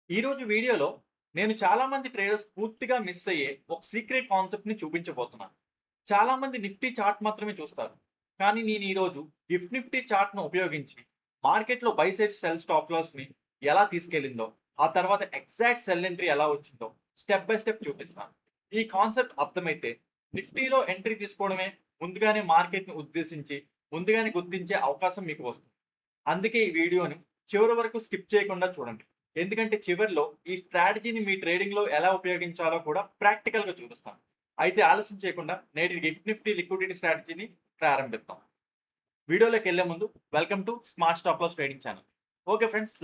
ఈరోజు వీడియోలో నేను చాలామంది ట్రేడర్స్ పూర్తిగా మిస్ అయ్యే ఒక సీక్రెట్ కాన్సెప్ట్‌ని చూపించబోతున్నాను. చాలామంది నిఫ్టీ చార్ట్ మాత్రమే చూస్తారు. కానీ నేను ఈరోజు గిఫ్ట్ నిఫ్టీ చార్ట్‌ను ఉపయోగించి మార్కెట్‌లో బై సైడ్ సెల్ స్టాప్ లాస్‌ని ఎలా తీసుకెళ్ళిందో, ఆ తర్వాత ఎగ్జాక్ట్ సెల్ ఎంట్రీ ఎలా వచ్చిందో స్టెప్ బై స్టెప్ చూపిస్తాను. ఈ కాన్సెప్ట్ అర్థమైతే నిఫ్టీలో ఎంట్రీ తీసుకోవడమే ముందుగానే మార్కెట్‌ని ఉద్దేశించి ముందుగానే గుర్తించే అవకాశం మీకు వస్తుంది. అందుకే ఈ వీడియోని చివరి వరకు స్కిప్ చేయకుండా చూడండి. ఎందుకంటే చివర్లో ఈ స్ట్రాటజీని మీ ట్రేడింగ్‌లో ఎలా ఉపయోగించాలో కూడా ప్రాక్టికల్‌గా చూపిస్తాను. అయితే ఆలస్యం చేయకుండా నేటి గిఫ్ట్ నిఫ్టీ లిక్విడిటీ స్ట్రాటజీని ప్రారంభిద్దాం. వీడియోలోకెళ్ళే ముందు welcome to smart stop loss trading channel. Okay friends,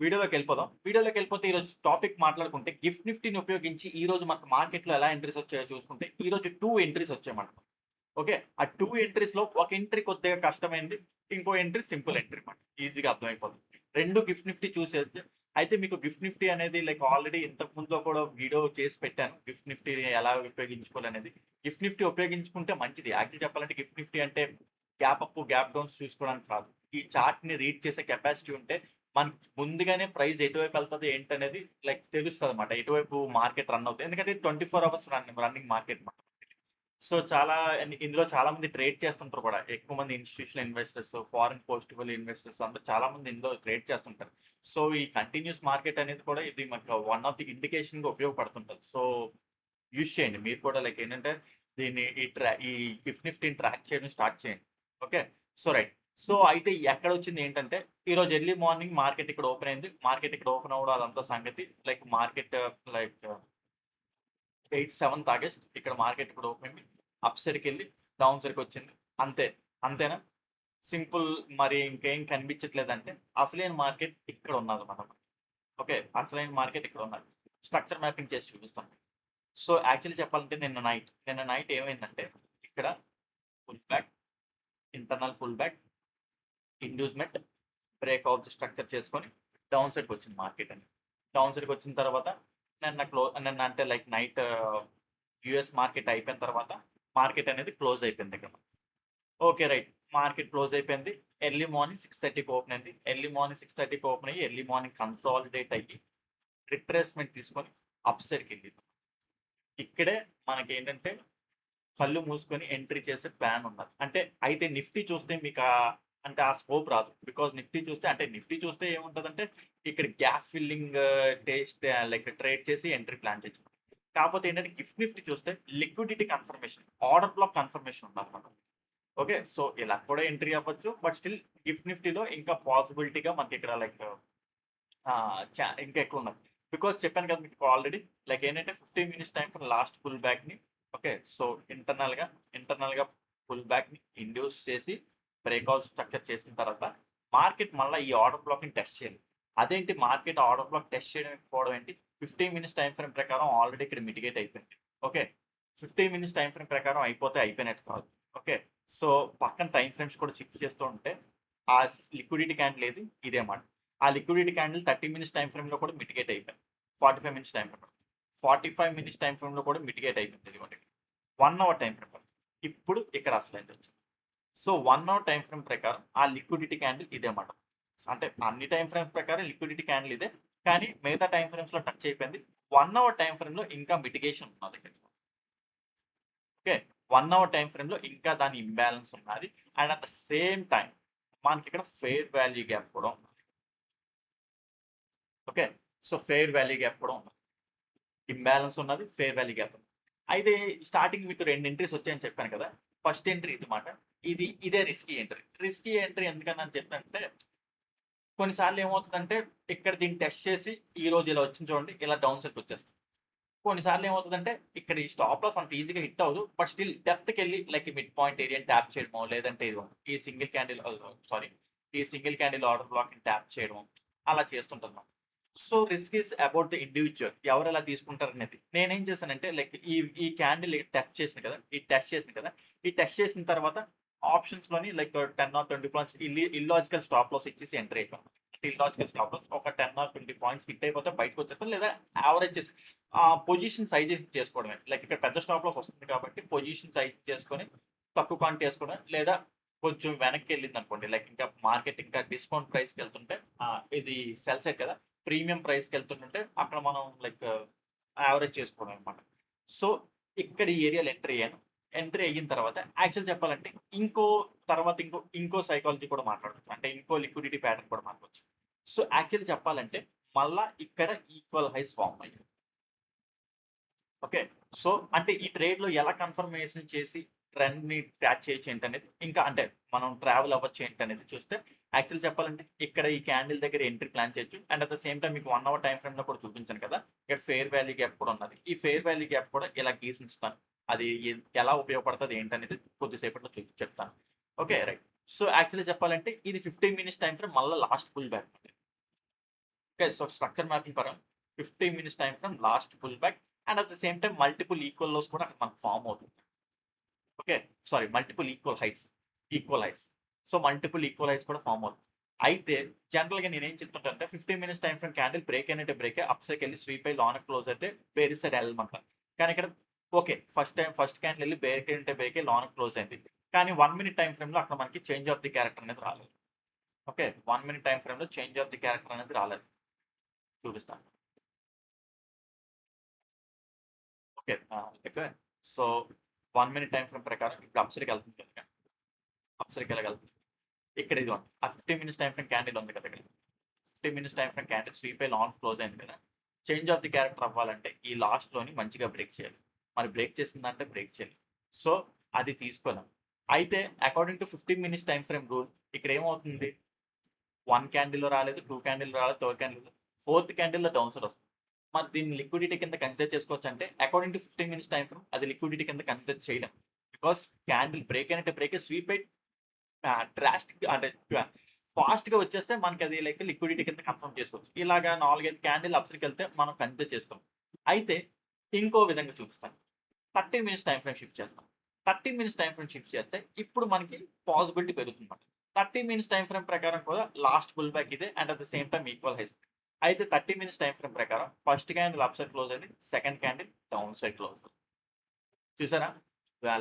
వీడియోలోకెళ్ళిపోదాం. వీడియోలోకెళ్ళిపోతే ఈరోజు టాపిక్ మాట్లాడుకుంటే గిఫ్ట్ నిఫ్టీని ఉపయోగించి ఈరోజు మనకు మార్కెట్‌లో ఎలా ఎంట్రీస్ వచ్చాయో చూసుకుంటే ఈరోజు 2 ఎంట్రీస్ వచ్చాయి మనకు. ఓకే. ఆ 2 ఎంట్రీస్‌లో ఒక ఎంట్రీ కొద్దిగా కష్టమైంది. ఇంకో ఎంట్రీ సింపుల్ ఎంట్రీ మాట. ఈజీగా అర్థమైపోతుంది. 2 గిఫ్ట్ నిఫ్టీ చూసేయొచ్చు. అయితే మీకు గిఫ్ట్ నిఫ్టీ అనేది ఆల్రెడీ ఇంతకు ముందులో కూడా వీడియో చేసి పెట్టాను. గిఫ్ట్ నిఫ్టీని ఎలా ఉపయోగించుకోవాలనేది. గిఫ్ట్ నిఫ్టీ ఉపయోగించుకుంటే మంచిది. యాక్చువల్లీ చెప్పాలంటే గిఫ్ట్ నిఫ్టీ అంటే గ్యాప్ అప్, గ్యాప్ డౌన్స్ చూసుకోవడానికి కాదు. ఈ చార్ట్‌ని రీడ్ చేసే కెపాసిటీ ఉంటే మనకి ముందుగానే ప్రైస్ ఎటువైపు వెళ్తది ఏంటనేది తెలుస్తదన్నమాట. ఎటువైపు మార్కెట్ రన్ అవుతది. ఎందుకంటే 24 అవర్స్ రన్నింగ్ మార్కెట్ మాట. సో, ఇందులో చాలా మంది ట్రేడ్ చేస్తుంటారు కూడా. ఎక్కువ మంది institutional investors, foreign portfolio investors అందరూ చాలా మంది ఇందులో ట్రేడ్ చేస్తుంటారు. సో, ఈ కంటిన్యూయస్ మార్కెట్ అనేది కూడా ఇది మనకు వన్ ఆఫ్ ది ఇండికేషన్‌గా ఉపయోగపడుతుంటది. సో, యూజ్ చేయండి. మీరు కూడా ఏంటంటే దీన్ని ఈ గిఫ్ట్ నిఫ్టీని ట్రాక్ చేయడం స్టార్ట్ చేయండి. ఓకే. So, right. సో, అయితే ఎక్కడొచ్చింది ఏంటంటే ఈరోజు ఎర్లీ మార్నింగ్ మార్కెట్ ఇక్కడ ఓపెన్ అయింది. మార్కెట్ ఇక్కడ ఓపెన్ అవ్వడం అదంతా సంగతి. మార్కెట్ లైక్ 7th ఆగస్ట్ ఇక్కడ మార్కెట్ కూడా ఓపెన్ అయింది. అప్ సైడ్‌కెళ్ళి డౌన్ సైడ్‌కొచ్చింది. అంతే. అంతేనా? సింపుల్. మరి ఇంకేం కనిపించట్లేదంటే అసలైన మార్కెట్ ఇక్కడ ఉన్నదన్నమాట. ఓకే. అసలైన మార్కెట్ ఇక్కడ ఉన్నది. స్ట్రక్చర్ మ్యాపింగ్ చేసి చూపిస్తాను. సో, యాక్చువల్లీ చెప్పాలంటే నిన్న నైట్ ఏమైందంటే ఇక్కడ pull back, internal pull back, inducement, breakout structure చేసుకొని డౌన్ సైడ్‌కొచ్చింది మార్కెట్ అనేది. డౌన్ సైడ్‌కొచ్చిన తర్వాత నిన్న అంటే నైట్ యూఎస్ మార్కెట్ అయిపోయిన తర్వాత మార్కెట్ అనేది క్లోజ్ అయిపోయింది ఇక్కడ. ఓకే. రైట్. మార్కెట్ క్లోజ్ అయిపోయింది. ఎర్లీ మార్నింగ్ 6:30కి ఓపెన్ అయింది. ఎర్లీ మార్నింగ్ 6:30కి ఓపెన్ అయ్యి ఎర్లీ మార్నింగ్ కన్సాలిడేట్ అయ్యి రిట్రేస్‌మెంట్ తీసుకొని అప్ సైడ్‌కెళ్ళింది. ఇక్కడే మనకేంటంటే కళ్ళు మూసుకొని ఎంట్రీ చేసే ప్లాన్ ఉన్నది. అయితే నిఫ్టీ చూస్తే అంటే ఆ స్కోప్ రాదు. బికాజ్ నిఫ్టీ చూస్తే ఏముంటదంటే ఇక్కడ గ్యాప్ ఫిల్లింగ్ ట్రేడ్ చేసి ఎంట్రీ ప్లాన్ చేయొచ్చు. కాకపోతే ఏంటంటే గిఫ్ట్ నిఫ్టీ చూస్తే liquidity confirmation, order black confirmation ఉండాలన్నమాట. ఓకే. సో, ఇలా కూడా ఎంట్రీ అవ్వచ్చు. బట్ స్టిల్ గిఫ్ట్ నిఫ్టీలో ఇంకా పాసిబిలిటీగా మనకిక్కడ ఇంకా ఎక్కువున్నది. బికాజ్ చెప్పాను కదా మీకు ఆల్రెడీ. ఏంటంటే 15 minutes time for last pull బ్యాక్‌ని. ఓకే. సో, ఇంటర్నల్‌గా పుల్ బ్యాక్‌ని ఇండ్యూస్ చేసి బ్రేక్‌ఔట్ స్ట్రక్చర్ చేసిన తర్వాత మార్కెట్ మళ్ళా ఈ ఆర్డర్ బ్లాక్‌ని టెస్ట్ చేయాలి. అదేంటి మార్కెట్ ఆర్డర్ బ్లాక్ టెస్ట్ చేయకపోవడం ఏంటి? 15 మినిట్స్ టైమ్ ఫ్రేమ్ ప్రకారం ఆల్రెడీ ఇక్కడ మిటిగేట్ అయిపోయింది. ఓకే. 15 మినిట్స్ టైమ్ ఫ్రేమ్ ప్రకారం అయిపోయినట్టు కాదు. ఓకే. సో, పక్కన టైమ్ ఫ్రేమ్స్ కూడా చెక్ చేస్తూ ఉంటే ఆ లిక్విడిటీ క్యాండిల్ ఏది? ఇదే మాట. ఆ లిక్విడిటీ క్యాండిల్ 30 మినిట్స్ టైమ్ ఫ్రేమ్‌లో కూడా మిటిగేట్ అయిపోయింది. 45 minutes time frame. 45 minutes time ఫ్రేమ్‌లో కూడా మిటిగేట్ అయిపోయింది ఇదిగోండి. 1 అవర్ టైమ్ ఫ్రేమ్. ఇప్పుడు ఇక్కడ అసలైందొచ్చింది. సో, 1 అవర్ టైమ్ ఫ్రేమ్ ప్రకారం ఆ లిక్విడిటీ క్యాండిల్ ఇదే మాట. అంటే అన్ని టైమ్ ఫ్రేమ్స్ ప్రకారం లిక్విడిటీ క్యాండిల్ ఇదే. కానీ మిగతా టైమ్ ఫ్రేమ్స్‌లో టచ్ అయిపోయింది. 1 అవర్ టైమ్ ఫ్రేమ్‌లో ఇంకా మిటిగేషన్ ఉన్నది. ఓకే. 1 అవర్ టైమ్ ఫ్రేమ్‌లో ఇంకా దాని ఇంబాలన్స్ ఉన్నది. And at the same time మనకిక్కడ ఫెయిర్ వాల్యూ గ్యాప్ కూడా ఉంది. Okay. So, fair value gap కూడా ఉంది. ఇంబాలన్స్ ఉన్నది. ఫెయిర్ వాల్యూ గ్యాప్ ఉంది. అయితే స్టార్టింగ్ మీకు 2 ఎంట్రీస్ వచ్చాయని చెప్పాను కదా! ఫస్ట్ ఎంట్రీ ఇది మాట. ఇదే రిస్కీ ఎంట్రీ. రిస్కీ ఎంట్రీ ఎందుకని చెప్పానంటే కొన్ని సార్లు ఏమవుతదంటే ఇక్కడ దీన్ని టెస్ట్ చేసి ఈరోజు ఇలా వచ్చింది చూడండి. ఇలా డౌన్ సైడ్‌కి వచ్చేస్తది. కొన్ని సార్లు ఏమవుతదంటే ఇక్కడ ఈ స్టాప్ లాస్ అంత ఈజీగా హిట్ అవ్వదు. బట్ స్టిల్ డెప్త్‌కెళ్ళి మిడ్ పాయింట్ ఏరియాని ట్యాప్ చేయడమో, లేదంటే ఈ సింగిల్ క్యాండిల్ సారీ ఈ సింగిల్ క్యాండిల్ ఆర్డర్ బ్లాక్‌ని ట్యాప్ చేయడం అలా చేస్తుంటదన్నమాట. So, risk is about the individual. ఎవరెలా తీసుకుంటారనేది. నేనేం చేశానంటే ఈ ఈ క్యాండిల్ టెస్ట్ చేసింది కదా! ఈ టెస్ట్ చేసిన తర్వాత ఆప్షన్స్‌లోని 10 or 20 points illogical stop loss ఇచ్చేసి ఎంటర్ అయిపోయాను. అంటే ఇల్లాజికల్ స్టాప్ లాస్ ఒక 10 ఆర్ 20 పాయింట్స్ హిట్ అయిపోతే బయటకొచ్చేస్తాను. లేదా యావరేజ్ చేసి పొజిషన్ సైజ్ చేసుకోవడమే. ఇక్కడ పెద్ద స్టాప్ లాస్ వస్తుంది కాబట్టి పొజిషన్ సైజ్ చేసుకొని తక్కువ క్వాంటిటీ ఏసుకోవడం. లేదా కొంచెం వెనక్కెళ్ళిందనుకోండి. ఇంకా మార్కెట్ ఇంకా డిస్కౌంట్ ప్రైస్‌కెళ్తుంటే ఇది సెల్ సైడ్ కదా! ప్రీమియం ప్రైస్కి వెళ్తుంటే అక్కడ మనం లైక్ యావరేజ్ చేసుకోవడం అనమాట. సో ఇక్కడ ఈ ఏరియాలో ఎంట్రీ అయ్యాను. ఎంట్రీ అయిన తర్వాత యాక్చువల్ చెప్పాలంటే ఇంకో సైకాలజీ కూడా మాట్లాడొచ్చు. అంటే ఇంకో లిక్విడిటీ ప్యాటర్న్ కూడా మాట్లాడొచ్చు. సో యాక్చువల్ చెప్పాలంటే మళ్ళా ఇక్కడ ఈక్వల్ హైస్ ఫార్మ్ అయ్యాయి. ఓకే. సో అంటే ఈ ట్రేడ్‌లో ఎలా కన్ఫర్మేషన్ చేసి ట్రెండ్‌ని ట్రాక్ చేయొచ్చు ఏంటనేది, ఇంకా అంటే మనం ట్రావెల్ అవ్వచ్చు ఏంటనేది చూస్తే యాక్చువల్ చెప్పాలంటే ఇక్కడ ఈ క్యాండిల్ దగ్గర ఎంట్రీ ప్లాన్ చేయొచ్చు. And at the same time మీకు 1 అవర్ టైమ్ ఫ్రేమ్‌లో కూడా చూపించాను కదా! ఇక్కడ ఫెయిర్ వాల్యూ గ్యాప్ కూడా ఉన్నది. ఈ ఫెయిర్ వాల్యూ గ్యాప్ కూడా ఇలా గీసి ఉంచుతాను. అది ఎలా ఉపయోగపడతది ఏంటనేది కొద్దిసేపట్లో చెప్తాను. ఓకే. రైట్. సో యాక్చువల్లీ చెప్పాలంటే ఇది 15 మినిట్స్ టైమ్ ఫ్రేమ్ మళ్ళా last pull back. Okay. So structure mapping పరంగా 15 minutes time frame last pull back and at the same time multiple equal lows కూడా అక్కడ మనకు ఫార్మ్ అవుతుంది. Okay. Sorry, multiple equal highs. So multiple equal highs కూడా form అవుతుంది. అయితే జనరల్‌గా నేనేం చెప్తుంటానంటే 15 minutes time frame candle break అయినట్టే బ్రేకే, అప్ సైడ్‌కి వెళ్లి స్వీప్ అయ్యి లోనకి క్లోజ్ అయితే వేరే సైడ్ వెళ్ళమంటాను. కానీ ఇక్కడ ఓకే. ఫస్ట్ క్యాండిల్ వెళ్లి బ్రేక్ అయినట్టే బ్రేకే లోనకి క్లోజ్ అయింది. కానీ 1 మినిట్ టైమ్ ఫ్రేమ్‌లో అక్కడ మనకి చేంజ్ ఆఫ్ ది క్యారెక్టర్ అనేది రాలేదు. ఓకే. 1 మినిట్ టైమ్ ఫ్రేమ్‌లో చేంజ్ ఆఫ్ ది క్యారెక్టర్ అనేది రాలేదు. చూపిస్తాను. Okay. Okay. So 1 minute time frame ప్రకారం ఇప్పుడు అప్ సైడ్‌కి వెళ్తుంది కనుక అప్ సైడ్‌కి ఎలాగెళ్తుంది? ఇక్కడ ఇదిగోండి. ఆ 15 మినిట్స్ టైమ్ ఫ్రేమ్ క్యాండిల్ ఉంది కదా ఇక్కడ. 15 minutes time frame candle sweep అయ్యి లాంగ్ క్లోజ్ అయింది కదా! చేంజ్ ఆఫ్ ది క్యారెక్టర్ అవ్వాలంటే ఈ లాస్ట్‌లోని మంచిగా బ్రేక్ చేయాలి. మరి బ్రేక్ చేసిందంటే బ్రేక్ చేయాలి. సో అది తీసుకోలేం. అయితే according to 15 minutes time frame rule ఇక్కడ ఏమవుతుంది? 1 క్యాండిల్‌లో రాలేదు, 2 క్యాండిల్‌లో రాలేదు, థర్డ్ క్యాండిల్‌లో, ఫోర్త్ క్యాండిల్‌లో డౌన్ సైడ్ వస్తుంది. మరి దీన్ని లిక్విడిటీ కింద కన్సిడర్ చేసుకోవచ్చంటే according to 15 minutes time frame అది లిక్విడిటీ కింద కన్సిడర్ చేయలేం. బికాజ్ క్యాండిల్ బ్రేక్ అయినట్టే బ్రేకే స్వీప్ అయ్యి డ్రాస్టిక్ అంటే ఫాస్ట్‌గా వచ్చేస్తే మనకి అది లైక్ లిక్విడిటీ కింద కన్ఫర్మ్ చేసుకోవచ్చు. ఇలాగా 4, 5 క్యాండిల్ అప్స్‌కెళ్తే మనం కన్సిడర్ చేసుకోం. అయితే ఇంకో విధంగా చూపిస్తాను. 30 మినిట్స్ టైమ్ ఫ్రేమ్ షిఫ్ట్ చేస్తాం. 30 మినిట్స్ టైమ్ ఫ్రేమ్ షిఫ్ట్ చేస్తే ఇప్పుడు మనకి పాసిబిలిటీ పెరుగుతుందన్నమాట. 30 మినిట్స్ టైమ్ ఫ్రేమ్ ప్రకారం కూడా లాస్ట్ పుల్ బ్యాక్ ఇదే and at the same time equal highs. అయితే 30 మినిట్స్ టైమ్ ఫ్రేమ్ ప్రకారం first candle up side close అయింది. Second candle down side close. చూసారా?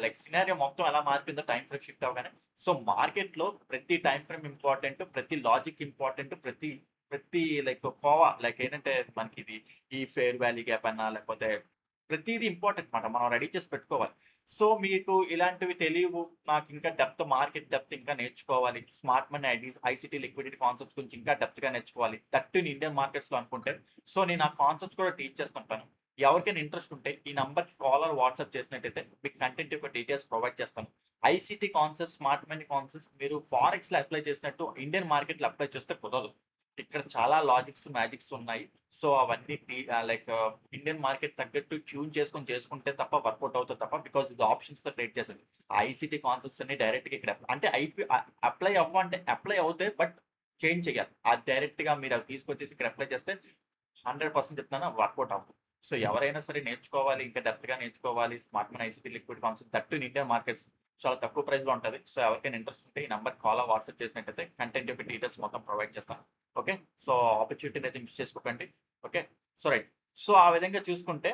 లైక్ సినారియో మొత్తం ఎలా మారిపోయిందో టైమ్ ఫ్రేమ్ షిఫ్ట్ అవ్వగానే. సో మార్కెట్‌లో ప్రతి టైమ్ ఫ్రేమ్ ఇంపార్టెంట్, ప్రతి లాజిక్ ఇంపార్టెంట్, ప్రతి లైక్ లైక్ ఏంటంటే మనకి ఈ ఫెయిర్ వాల్యూ గ్యాప్ అన్నా లేకపోతే ప్రతీది ఇంపార్టెంట్ మాట. మనం రెడీ చేసి పెట్టుకోవాలి. సో మీకు ఇలాంటివి తెలియవు. నాకు ఇంకా మార్కెట్ డెప్త్ ఇంకా నేర్చుకోవాలి. Smart money ICT liquidity concepts గురించి ఇంకా డెప్త్‌గా నేర్చుకోవాలి. దట్ ఇన్ ఇండియన్ మార్కెట్స్‌లో అనుకుంటే సో నేను ఆ కాన్సెప్ట్స్ కూడా టీచ్ చేస్తుంటాను. ఎవరికైనా ఇంట్రెస్ట్ ఉంటే ఈ నంబర్‌కి కాల్ ఆర్ వాట్సాప్ చేసినట్టయితే మీకు కంటెంట్ యొక్క డీటెయిల్స్ ప్రొవైడ్ చేస్తాను. ICT concepts, smart money concepts మీరు ఫారెక్స్‌లో అప్లై చేసినట్టు ఇండియన్ మార్కెట్‌లో అప్లై చేస్తే కుదరదు. ఇక్కడ చాలా లాజిక్స్, మ్యాజిక్స్ ఉన్నాయి. సో అవన్నీ లైక్ ఇండియన్ మార్కెట్ తగ్గట్టు ట్యూన్ చేసుకుంటే తప్ప వర్కౌట్ అవుతది తప్ప బికాజ్ ఇది ఆప్షన్స్‌తో ట్రేడ్ చేసేది. ఐసీటీ కాన్సెప్ట్స్ అన్ని డైరెక్ట్‌గా ఇక్కడ అంటే అప్లై అవ్వంటే అప్లై అవుతాయి. బట్ చేంజ్ చేయాలి. అది డైరెక్ట్‌గా మీరు అవి తీసుకొచ్చేసి ఇక్కడ అప్లై చేస్తే 100% చెప్తున్నాను వర్కౌట్ అవ్వదు. సో ఎవరైనా సరే నేర్చుకోవాలి, ఇంకా డెప్త్‌గా నేర్చుకోవాలి. Smart money ICT liquid concept that in Indian markets చాలా తక్కువ ప్రైస్‌లో ఉంటది. సో ఎవరికైనా ఇంట్రెస్ట్ ఉంటే ఈ నంబర్‌కి కాల్ ఆర్ వాట్సాప్ చేసినట్టయితే కంటెంట్ యొక్క డీటెయిల్స్ మొత్తం ప్రొవైడ్ చేస్తాను. ఓకే. సో ఆపర్చునిటీని అయితే మిస్ చేసుకోకండి. ఓకే. So right. సో ఆ విధంగా చూసుకుంటే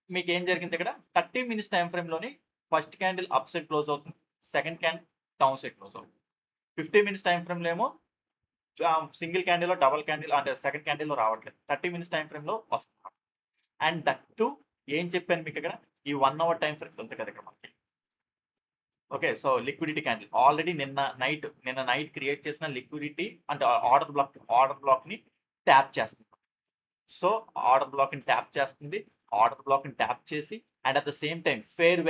మీకేం జరిగింది ఇక్కడ 30 మినిట్స్ టైమ్ ఫ్రేమ్‌లోని first candle up side close అవుతుంది. Second candle down side close అవుతుంది. 15 మినిట్స్ టైమ్ ఫ్రేమ్‌లో ఏమో సింగిల్ క్యాండిల్‌లో డబుల్ క్యాండిల్ అంటే సెకండ్ క్యాండిల్‌లో రావట్లేదు. 30 మినిట్స్ టైమ్ ఫ్రేమ్‌లో వస్తుంది. అండ్ దట్ టూ ఏం చెప్పాను మీకు ఇక్కడ ఈ 1 అవర్ టైమ్ ఫ్రేమ్ ఉంది కదా ఇక్కడ మనకి. Okay. So liquidity candle already నిన్న నైట్ క్రియేట్ చేసిన లిక్విడిటీ అంటే ఆర్డర్ బ్లాక్‌ని ట్యాప్ చేస్తుంది. సో ఆర్డర్ బ్లాక్‌ని ట్యాప్ చేస్తుంది. ఆర్డర్ బ్లాక్‌ని ట్యాప్ చేసి and at the same time fair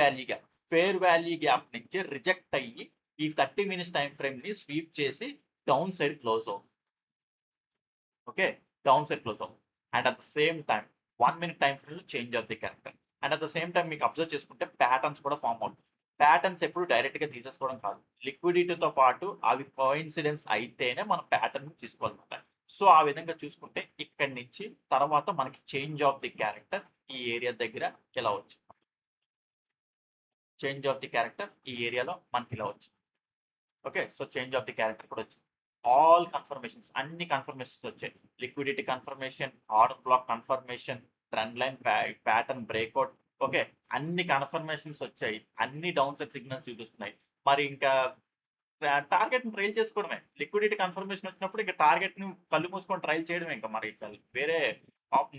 value gap నుంచి రిజెక్ట్ అయ్యి ఈ 30 మినిట్స్ టైమ్ ఫ్రేమ్‌ని స్వీప్ చేసి డౌన్ సైడ్ క్లోజ్ అవుతుంది. ఓకే. డౌన్ సైడ్ క్లోజ్ అవుతుంది. And at the same time 1 minute time ఫ్రేమ్‌లో change of the character. And at the same time మీకు observe చేసుకుంటే ప్యాటర్న్స్ కూడా ఫార్మ్ అవుతాయి. ప్యాటర్న్స్ ఎప్పుడు డైరెక్ట్‌గా తీసేసుకోవడం కాదు. లిక్విడిటీతో పాటు అవి కోయిన్సిడెన్స్ అయితేనే మనం ప్యాటర్న్‌ని తీసుకోవాలన్నమాట. సో ఆ విధంగా చూసుకుంటే ఇక్కడి నుంచి తర్వాత మనకి చేంజ్ ఆఫ్ ది క్యారెక్టర్ ఈ ఏరియా దగ్గర ఇలా వచ్చింది. చేంజ్ ఆఫ్ ది క్యారెక్టర్ ఈ ఏరియాలో మనకి ఇలా వచ్చింది. Okay. So change of the character కూడా వచ్చింది. ఆల్ కన్ఫర్మేషన్స్ అన్ని కన్ఫర్మేషన్స్ వచ్చాయి. Liquidity confirmation, order black confirmation, trend line pattern breakout. Okay. అన్ని కన్ఫర్మేషన్స్ వచ్చాయి. అన్ని డౌన్ సైడ్ సిగ్నల్స్ చూపిస్తున్నాయి. మరి ఇంకా టార్గెట్‌ని ట్రైల్ చేసుకోవడమే. లిక్విడిటీ కన్ఫర్మేషన్ వచ్చినప్పుడు ఇక టార్గెట్‌ని కళ్ళు మూసుకొని ట్రైల్ చేయడమే ఇంక మరి వేరే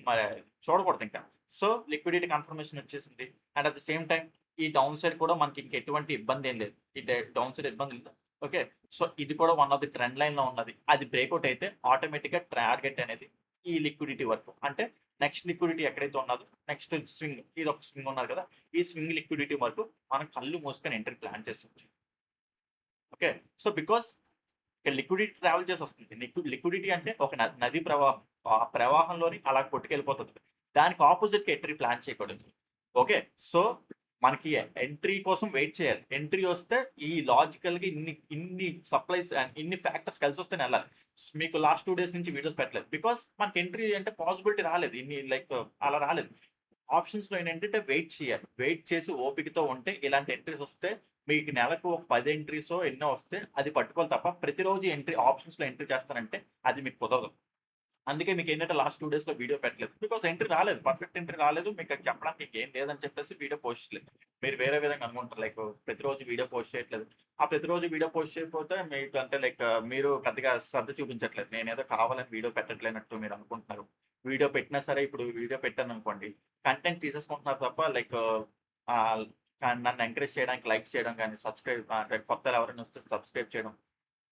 మరి చూడకూడదింక. సో, లిక్విడిటీ కన్ఫర్మేషన్ వచ్చేసింది. And at the same time ఈ డౌన్ సైడ్ కూడా మనకి ఇంక ఎటువంటి ఇబ్బందేం లేదు. ఈ డౌన్ సైడ్ ఇబ్బంది లేదు. ఓకే. సో, ఇది కూడా వన్ ఆఫ్ ది ట్రెండ్ లైన్‌లో ఉన్నది. అది బ్రేకౌట్ అయితే ఆటోమేటిక్‌గా టార్గెట్ అనేది ఈ లిక్విడిటీ వరకు అంటే నెక్స్ట్ లిక్విడిటీ ఎక్కడైతే ఉన్నదో నెక్స్ట్ స్వింగ్ ఇదొక స్వింగ్ ఉన్నది కదా! ఈ స్వింగ్ లిక్విడిటీ వరకు మనం కళ్ళు మూసుకొని ఎంట్రీ ప్లాన్ చేసుకోవచ్చు. ఓకే. సో, బికాస్ ఇక్కడ లిక్విడిటీ ట్రావెల్ చేసి వస్తుంది. లిక్విడిటీ అంటే ఒక నదీ ప్రవాహం. ఆ ప్రవాహంలోని అలా కొట్టుకెళ్ళిపోతది. దానికి అపోజిట్‌గా ఎంట్రీ ప్లాన్ చేయకూడదు. ఓకే. సో, మనకి ఎంట్రీ కోసం వెయిట్ చేయాలి. ఎంట్రీ వస్తే ఈ లాజికల్‌గా ఇన్ని సప్లైస్ అండ్ ఇన్ని ఫ్యాక్టర్స్ కలిసొస్తేనే ఎళ్ళాలి. మీకు లాస్ట్ 2 డేస్ నుంచి వీడియోస్ పెట్టలేదు. బికాస్ మనకి ఎంట్రీ అంటే పాసిబిలిటీ రాలేదు. ఇన్ని లైక్ అలా రాలేదు. ఆప్షన్స్‌లో ఏంటంటే వెయిట్ చేయాలి. వెయిట్ చేసి ఓపికతో ఉంటే ఇలాంటి ఎంట్రీస్ వస్తే మీకు నెలకు ఒక 10 ఎంట్రీసో ఎన్నో వస్తే అది పట్టుకోవాలి తప్ప ప్రతిరోజు ఆప్షన్స్‌లో ఎంట్రీ చేస్తానంటే అది మీకు కుదరదు. అందుకే మీకేంటంటే లాస్ట్ 2 డేస్‌లో వీడియో పెట్టలేదు. బికాజ్ ఎంట్రీ రాలేదు. పర్ఫెక్ట్ ఎంట్రీ రాలేదు. మీకు అది చెప్పడానికి ఇంకేం లేదని చెప్పేసి వీడియో పోస్ట్ చేయలేదు. మీరు వేరే విధంగా అనుకుంటారు. లైక్ ప్రతిరోజు వీడియో పోస్ట్ చేయట్లేదు. ఆ ప్రతిరోజు వీడియో పోస్ట్ చేయకపోతే మీకు అంటే లైక్ మీరు పెద్దగా శ్రద్ధ చూపించట్లేదు. నేనేదో కావాలని వీడియో పెట్టట్లేనట్టు మీరు అనుకుంటున్నారు. వీడియో పెట్టినా సరే ఇప్పుడు వీడియో పెట్టాననుకోండి. కంటెంట్ తీసేసుకుంటున్నారు తప్ప లైక్ ఆహ్, నన్ను ఎంకరేజ్ చేయడానికి లైక్ చేయడం గాని, సబ్‌స్క్రైబ్ అంటే కొత్తోళ్ళు ఎవరైనా వస్తే సబ్‌స్క్రైబ్ చేయడం.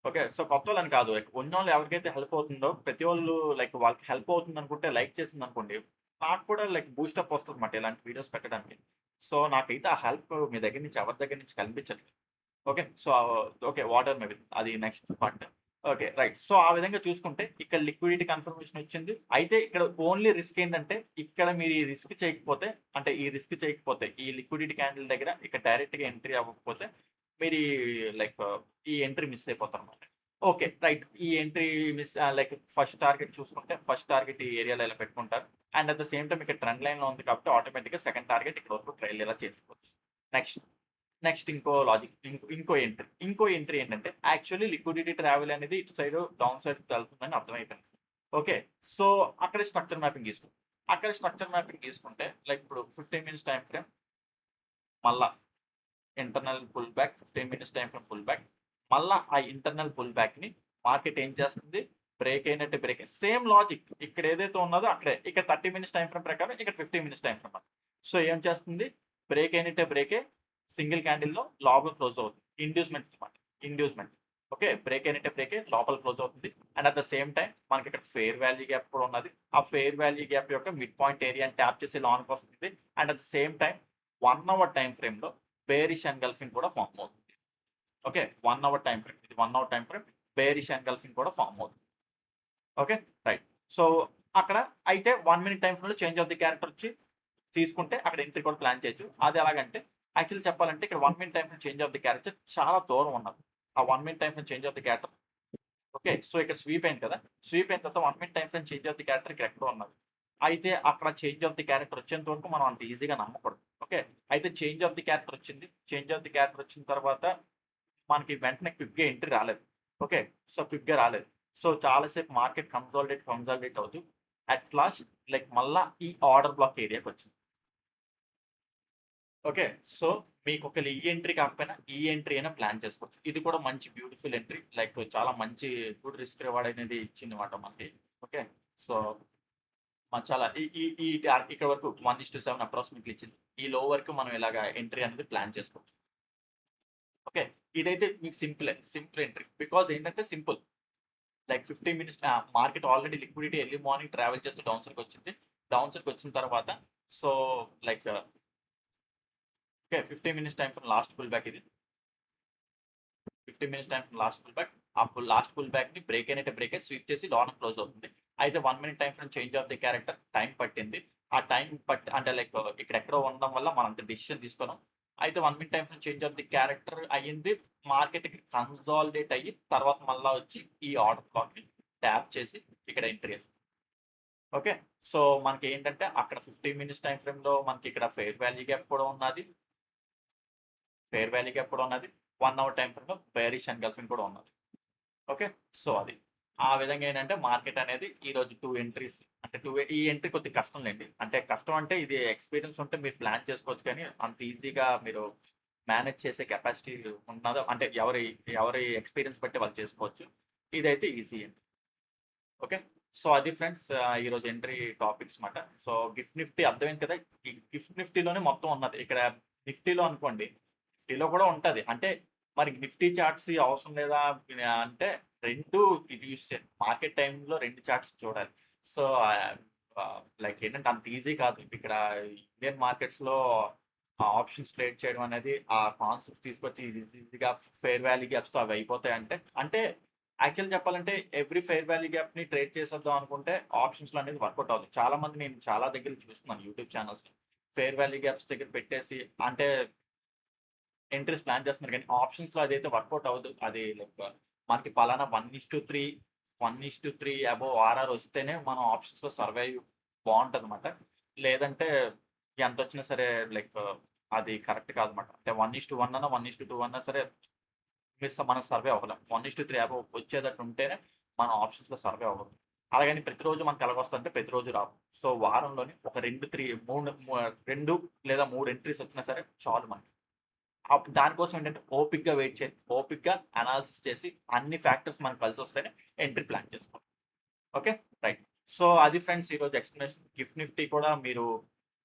ఓకే. సో, కొత్తోళ్ళని కాదు. లైక్ ఉన్నోళ్ళు ఎవరికైతే హెల్ప్ అవుతుందో ప్రతి ఒళ్ళు లైక్ వాళ్ళకి హెల్ప్ అవుతుందనుకుంటే లైక్ చేసిందనుకోండి, నాకు కూడా లైక్ బూస్టప్ వస్తదన్నమాట ఇలాంటి వీడియోస్ పెట్టడానికి. సో, నాకైతే ఆ హెల్ప్ మీ దగ్గర నుంచి ఎవరి దగ్గర నుంచి కనిపించట్లేదు. Okay. So, okay. Whatever maybe అది next part. Okay. Right. So, ఆ విధంగా చూసుకుంటే ఇక్కడ లిక్విడిటీ కన్ఫర్మేషన్ వచ్చింది. అయితే ఇక్కడ ఓన్లీ రిస్క్ ఏంటంటే ఇక్కడ మీరు ఈ రిస్క్ చేయకపోతే అంటే ఈ రిస్క్ చేయకపోతే ఈ లిక్విడిటీ క్యాండిల్ దగ్గర ఇక్కడ డైరెక్ట్‌గా ఎంట్రీ అవ్వకపోతే మీరు లైక్ ఈ ఎంట్రీ మిస్ అయిపోతారన్నమాట. ఓకే. రైట్. ఈ ఎంట్రీ లైక్ ఫస్ట్ టార్గెట్ చూసుకుంటే ఫస్ట్ టార్గెట్ ఈ ఏరియాలో ఇలా పెట్టుకుంటారు. And at the same time ఇక్కడ ట్రెండ్ లైన్‌లో ఉంది కాబట్టి ఆటోమేటిక్‌గా సెకండ్ టార్గెట్ ఇక్కడ వరకు ట్రైల్ ఇలా చేసుకోవచ్చు. నెక్స్ట్ నెక్స్ట్ ఇంకో లాజిక్. ఇంకో ఎంట్రీ ఏంటంటే యాక్చువల్లీ లిక్విడిటీ ట్రావెల్ అనేది ఇటు సైడ్ డౌన్ సైడ్ వెళ్తుందని అర్థమైపోయింది. ఓకే. సో, అక్కడే స్ట్రక్చర్ మ్యాపింగ్ గీసుకుంటాం. అక్కడ స్ట్రక్చర్ మ్యాపింగ్ గీసుకుంటే లైక్ ఇప్పుడు 15 మినిట్స్ టైమ్ ఫ్రేమ్ మళ్ళా internal pull back 15 minutes time frame pull back. మళ్ళా ఆ ఇంటర్నల్ పుల్ బ్యాక్‌ని మార్కెట్ ఏం చేస్తుంది? బ్రేక్ అయినట్టే బ్రేక్. Same logic. ఇక్కడ ఏదైతే ఉన్నదో అక్కడే. ఇక్కడ 30 మినిట్స్ టైమ్ ఫ్రేమ్ ప్రకారం ఇక్కడ 15 మినిట్స్ టైమ్ ఫ్రేమ్. సో, ఏం చేస్తుంది? బ్రేక్ అయినట్టే బ్రేకే సింగిల్ క్యాండిల్‌లో లోపల క్లోజ్ అవుతుంది. ఇండ్యూస్‌మెంట్ అన్నమాట. ఇండ్యూస్‌మెంట్. ఓకే. బ్రేక్ అయినట్టే బ్రేకే లోపల క్లోజ్ అవుతుంది. And at the same time మనకి ఇక్కడ ఫెయిర్ వాల్యూ గ్యాప్ కూడా ఉన్నది. ఆ ఫెయిర్ వాల్యూ గ్యాప్ యొక్క మిడ్ పాయింట్ ఏరియాని ట్యాప్ చేసి లాంగ్‌కి వస్తుంది. And at the same time 1 hour time ఫ్రేమ్‌లో బేరిష్ ఎంగల్ఫింగ్ కూడా ఫార్మ్ అవుతుంది. ఓకే. 1 hour time frame. ఇది 1 hour time frame. Bearish engulfing కూడా ఫార్మ్ అవుతుంది. ఓకే. రైట్. సో, అక్కడ అయితే 1 మినిట్ టైమ్ ఫ్రేమ్‌లో చేంజ్ ఆఫ్ ది క్యారెక్టర్ వచ్చి తీసుకుంటే అక్కడ ఎంట్రీ కూడా ప్లాన్ చేయొచ్చు. అది ఎలాగంటే యాక్చువల్లీ చెప్పాలంటే ఇక్కడ 1 minute time frame change of the character చాలా దూరం ఉన్నది. ఆ 1 minute time frame change of the character okay. So, ఇక్కడ స్వీప్ అయింది కదా! స్వీప్ అయిన తర్వాత 1 minute time frame change of the character ఇక్కడ ఎక్కడో ఉన్నది. అయితే అక్కడ చేంజ్ ఆఫ్ ది క్యారెక్టర్ వచ్చేంత వరకు మనం అంత ఈజీగా నమ్మకూడదు. ఓకే. అయితే చేంజ్ ఆఫ్ ది క్యారెక్టర్ వచ్చింది. చేంజ్ ఆఫ్ ది క్యారెక్టర్ వచ్చిన తర్వాత మనకి వెంటనే క్విక్‌గా ఎంట్రీ రాలేదు. ఓకే. సో, క్విక్‌గా రాలేదు. సో, చాలా సేపు మార్కెట్ కన్సాలిడేట్ అవుతూ అట్ లాస్ట్ లైక్ మళ్ళా ఈ ఆర్డర్ బ్లాక్ ఏరియాకొచ్చింది. ఓకే. సో, మీకొకవేళ ఈ ఎంట్రీ కాకపోయినా, ఈ ఎంట్రీ అయినా ప్లాన్ చేసుకోవచ్చు. ఇది కూడా మంచి బ్యూటిఫుల్ ఎంట్రీ. లైక్ చాలా మంచి గుడ్ రిస్క్ రివార్డ్ అనేది ఇచ్చిందన్నమాట మనకి. ఓకే. సో, చాలా ఈ ఈ ఈ ఇక్కడ వరకు 1:7 అప్రాక్సిమేట్‌లీ ఇచ్చింది. ఈ లో వరకు మనం ఇలాగ ఎంట్రీ అనేది ప్లాన్ చేసుకోవచ్చు. ఓకే. ఇదైతే మీకు సింపుల్ ఎంట్రీ. బికాజ్ ఏంటంటే simple. Like 15 minutes market already liquidity early morning travel చేస్తూ డౌన్ సైడ్‌కొచ్చింది. డౌన్ సైడ్‌కొచ్చిన తర్వాత so, like okay. 15 minutes time from last pull back ఇది. 15 minutes time from last pull back. Last pull బ్యాక్‌ని break అయినట్టే బ్రేకే sweep చేసి లోన క్లోజ్ అవుతుంది. అయితే 1 minute time from change of the character time పట్టింది. ఆ టైం అంటే లైక్ ఇక్కడెక్కడో ఉండడం వల్ల మనం అంత డెసిషన్ తీసుకోలేం. అయితే 1 minute time from change of the character అయ్యింది. మార్కెట్ ఇక్కడ కన్సాలిడేట్ అయ్యి తర్వాత మళ్ళా వచ్చి ఈ ఆర్డర్ బ్లాక్‌ని ట్యాప్ చేసి ఇక్కడ ఎంట్రీ ఏసింది. ఓకే. సో, మనకేంటంటే అక్కడ 15 మినిట్స్ టైమ్ ఫ్రేమ్‌లో మనకి ఇక్కడ ఫెయిర్ వాల్యూ గ్యాప్ కూడా ఉన్నది. ఫెయిర్ వాల్యూ గ్యాప్ కూడా ఉన్నది. 1 అవర్ టైమ్ ఫ్రేమ్‌లో బేరిష్ ఎంగల్ఫింగ్ కూడా ఉన్నది. ఓకే. సో, అది. ఆ విధంగా ఏంటంటే మార్కెట్ అనేది ఈరోజు 2 ఎంట్రీస్ అంటే ఈ ఎంట్రీ కొద్దిగా కష్టం లెండి. అంటే కష్టం అంటే ఇది ఎక్స్‌పీరియన్స్ ఉంటే మీరు ప్లాన్ చేసుకోవచ్చు కానీ అంత ఈజీగా మీరు మేనేజ్ చేసే కెపాసిటీ ఉన్నదో అంటే ఎవరి ఎవరి ఎక్స్పీరియన్స్ బట్టి వాళ్ళు చేసుకోవచ్చు. ఇదైతే ఈజీ అండి. ఓకే. సో, అది ఫ్రెండ్స్ ఈరోజు ఎంట్రీ టాపిక్స్ మాట. సో, గిఫ్ట్ నిఫ్టీ అర్థమైంది కదా! ఈ గిఫ్ట్ నిఫ్టీలోనే మొత్తం ఉన్నది. ఇక్కడ నిఫ్టీలో అనుకోండి, నిఫ్టీలో కూడా ఉంటది. అంటే మరి నిఫ్టీ చార్ట్స్ అవసరం లేదా అంటే 2 ఇది యూజ్ చేయాలి. మార్కెట్ టైమ్‌లో 2 చార్ట్స్ చూడాలి. సో, లైక్ ఏంటంటే అంత ఈజీ కాదు. ఇక్కడ ఇండియన్ మార్కెట్స్‌లో ఆప్షన్స్ ట్రేడ్ చేయడం అనేది ఆ కాన్సెప్ట్ తీసుకొచ్చి ఈజీగా ఫెయిర్ వాల్యూ గ్యాప్స్‌తో అవి అయిపోతాయంటే అంటే యాక్చువల్ చెప్పాలంటే ఎవ్రీ ఫెయిర్ వాల్యూ గ్యాప్‌ని ట్రేడ్ చేసేద్దాం అనుకుంటే ఆప్షన్స్‌లో అనేది వర్కౌట్ అవ్వదు. చాలామంది నేను చాలా దగ్గర చూస్తున్నాను యూట్యూబ్ ఛానల్స్‌లో. ఫెయిర్ వాల్యూ గ్యాప్స్ దగ్గర పెట్టేసి అంటే ఎంట్రీస్ ప్లాన్ చేస్తున్నారు కానీ ఆప్షన్స్‌లో అదైతే వర్కౌట్ అవ్వదు. అది లైక్ మనకి పలానా 1:3, 1:3 అబోవ్ ఆర్ఆర్ వస్తేనే మనం ఆప్షన్స్‌లో సర్వైవ్ బావుంటదన్నమాట. లేదంటే ఎంతొచ్చినా సరే లైక్ అది కరెక్ట్ కాదన్నమాట. అంటే 1:1 అన్నా, 1:2 అన్నా సరే మనం సర్వే అవ్వలేం. 1:3 అబోవ్ వచ్చేటట్టు ఉంటేనే మనం ఆప్షన్స్‌లో సర్వే అవ్వగలం. అలాగని ప్రతిరోజు మనకు ఎలాగొస్తదంటే ప్రతిరోజు రావు. సో, వారంలోని ఒక 2 లేదా 3 ఎంట్రీస్ వచ్చినా సరే చాలు మనకి. దానికోసం ఏంటంటే ఓపిక్‌గా వెయిట్ చేయాలి. ఓపిక్‌గా అనాలిసిస్ చేసి అన్ని ఫ్యాక్టర్స్ మనకు కలిసొస్తేనే ఎంట్రీ ప్లాన్ చేసుకోవాలి. ఓకే. రైట్. సో, అది ఫ్రెండ్స్ ఈరోజు ఎక్స్‌ప్లనేషన్. గిఫ్ట్ నిఫ్టీ కూడా మీరు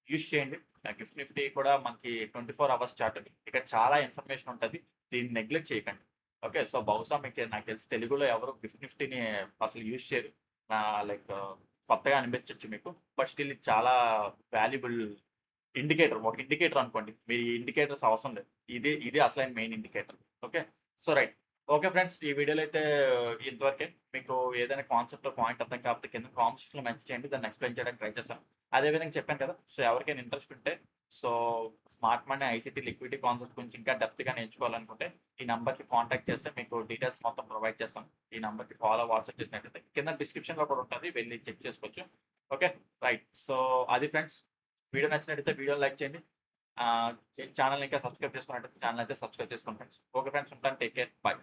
యూజ్ చేయండి. గిఫ్ట్ నిఫ్టీ కూడా మనకి 24 అవర్స్ చార్ట్ అది. ఇక్కడ చాలా ఇన్ఫర్మేషన్ ఉంటది. దీన్ని నెగ్లెక్ట్ చేయకండి. ఓకే. సో, బహుశా నాకు తెలిసి తెలుగులో ఎవరు గిఫ్ట్ నిఫ్టీని అసలు యూజ్ చేయరు. లైక్ కొత్తగా అనిపించొచ్చు మీకు. బట్ స్టిల్ ఇది చాలా వాల్యుబుల్ ఇండికేటర్. ఒక ఇండికేటర్ అనుకోండి. మీరు ఈ ఇండికేటర్స్ అవసరం లేదు. ఇదే అసలైన main indicator. Okay. So, right. Okay friends. ఈ వీడియోలో అయితే ఇంతవరకే. మీకు ఏదైనా కాన్సెప్ట్ పాయింట్ అర్థం కాకపోతే కింద కామెంట్ సెక్షన్‌లో మెన్షన్ చేయండి. దాన్ని ఎక్స్‌ప్లెయిన్ చేయడానికి ట్రై చేస్తాను. అదే విధంగా చెప్పాను కదా! సో, ఎవరికైనా ఇంట్రెస్ట్ ఉంటే so, smart money, ICT, liquidity concept గురించి ఇంకా డెప్త్‌గా నేర్చుకోవాలనుకుంటే ఈ నంబర్‌కి కాంటాక్ట్ చేస్తే మీకు డీటెయిల్స్ మొత్తం ప్రొవైడ్ చేస్తాను. ఈ నంబర్‌కి కాల్, వాట్సాప్ చేసినట్టయితే కింద డిస్క్రిప్షన్‌లో కూడా ఉంటది. వెళ్లి చెక్ చేసుకోవచ్చు. ఓకే. రైట్. సో, అది ఫ్రెండ్స్. వీడియో నచ్చినట్టయితే వీడియోని లైక్ చేయండి. ఛానెల్‌ని ఇంకా సబ్స్క్రైబ్ చేసుకున్నట్టయితే ఛానెల్ అయితే సబ్స్క్రైబ్ చేసుకోండి ఫ్రెండ్స్. Okay friends. ఉంటాను. Take care. బై.